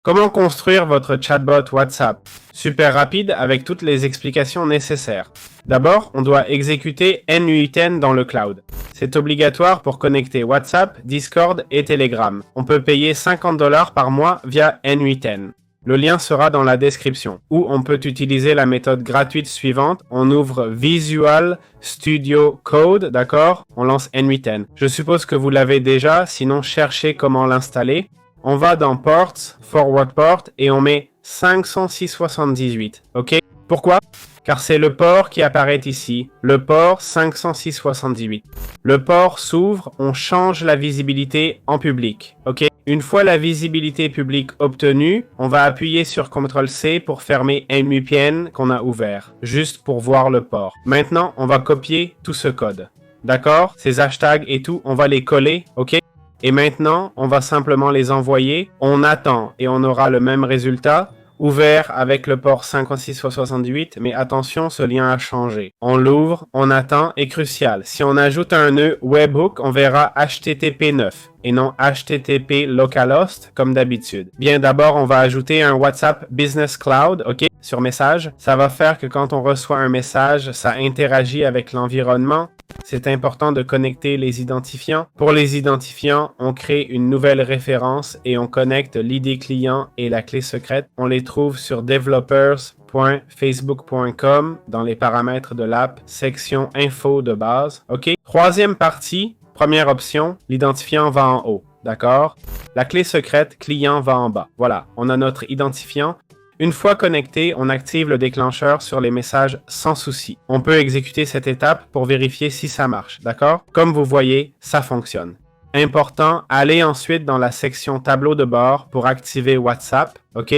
Comment construire votre chatbot WhatsApp? Super rapide avec toutes les explications nécessaires. D'abord, on doit exécuter N8N dans le cloud. C'est obligatoire pour connecter WhatsApp, Discord et Telegram. On peut payer $50 par mois via N8N. Le lien sera dans la description. Ou on peut utiliser la méthode gratuite suivante. On ouvre Visual Studio Code, d'accord? On lance N8N. Je suppose que vous l'avez déjà, sinon cherchez comment l'installer. On va dans Ports, Forward Port et on met 506.78, ok? Pourquoi? Car c'est le port qui apparaît ici, le port 506.78. Le port s'ouvre, on change la visibilité en public, ok? Une fois la visibilité publique obtenue, on va appuyer sur CTRL-C pour fermer N8N qu'on a ouvert, juste pour voir le port. Maintenant, on va copier tout ce code, d'accord? Ces hashtags et tout, on va les coller, ok? Et maintenant, on va simplement les envoyer. On attend et on aura le même résultat, ouvert avec le port 56.78, mais attention, ce lien a changé. On l'ouvre, on attend, et crucial, si on ajoute un nœud webhook, on verra HTTP 9 et non HTTP localhost comme d'habitude. Bien, d'abord, on va ajouter un WhatsApp Business Cloud, ok, sur message. Ça va faire que quand on reçoit un message, ça interagit avec l'environnement. C'est important de connecter les identifiants. Pour les identifiants, on crée une nouvelle référence et on connecte l'ID client et la clé secrète. On les trouve sur developers.facebook.com dans les paramètres de l'app, section info de base. OK? Troisième partie, première option, l'identifiant va en haut. D'accord? La clé secrète client va en bas. Voilà, on a notre identifiant. Une fois connecté, on active le déclencheur sur les messages sans souci. On peut exécuter cette étape pour vérifier si ça marche, d'accord? Comme vous voyez, ça fonctionne. Important, allez ensuite dans la section tableau de bord pour activer WhatsApp, ok?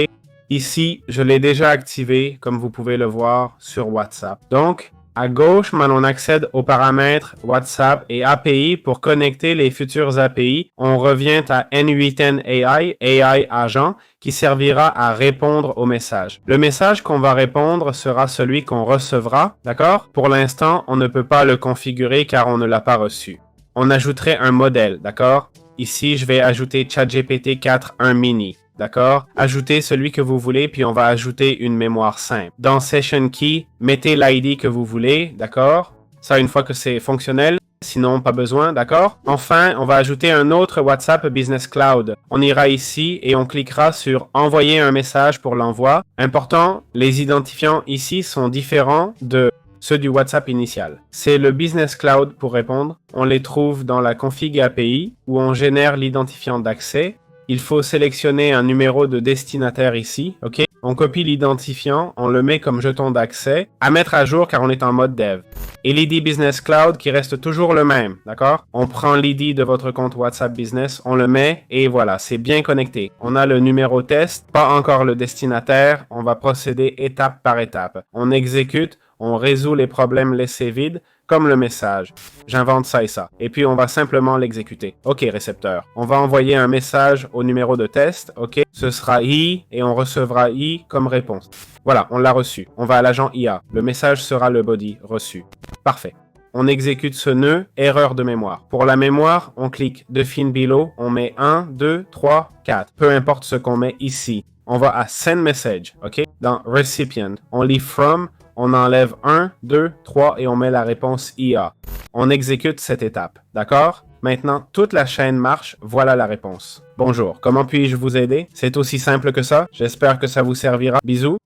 Ici, je l'ai déjà activé, comme vous pouvez le voir sur WhatsApp. Donc, à gauche, on accède aux paramètres WhatsApp et API pour connecter les futures API. On revient à N8N AI agent, qui servira à répondre au message. Le message qu'on va répondre sera celui qu'on recevra, d'accord? Pour l'instant, on ne peut pas le configurer car on ne l'a pas reçu. On ajouterait un modèle, d'accord? Ici, je vais ajouter ChatGPT 4.1 mini. D'accord? Ajoutez celui que vous voulez, puis on va ajouter une mémoire simple. Dans Session Key, mettez l'ID que vous voulez, d'accord? Ça, une fois que c'est fonctionnel, sinon pas besoin, d'accord? Enfin, on va ajouter un autre WhatsApp Business Cloud. On ira ici et on cliquera sur Envoyer un message pour l'envoi. Important, les identifiants ici sont différents de ceux du WhatsApp initial. C'est le Business Cloud pour répondre. On les trouve dans la config API où on génère l'identifiant d'accès. Il faut sélectionner un numéro de destinataire ici, ok? On copie l'identifiant, on le met comme jeton d'accès, à mettre à jour car on est en mode dev. Et l'ID Business Cloud qui reste toujours le même, d'accord? On prend l'ID de votre compte WhatsApp Business, on le met et voilà, c'est bien connecté. On a le numéro test, pas encore le destinataire, on va procéder étape par étape. On exécute, on résout les problèmes laissés vides, comme le message. J'invente ça et ça. Et puis, on va simplement l'exécuter. OK, récepteur. On va envoyer un message au numéro de test. OK, ce sera I et on recevra I comme réponse. Voilà, on l'a reçu. On va à l'agent IA. Le message sera le body reçu. Parfait. On exécute ce nœud, erreur de mémoire. Pour la mémoire, on clique Define Below, on met 1, 2, 3, 4. Peu importe ce qu'on met ici. On va à Send Message, OK? Dans Recipient, on lit From, on enlève 1, 2, 3 et on met la réponse IA. On exécute cette étape, d'accord? Maintenant, toute la chaîne marche, voilà la réponse. Bonjour, comment puis-je vous aider? C'est aussi simple que ça, j'espère que ça vous servira. Bisous.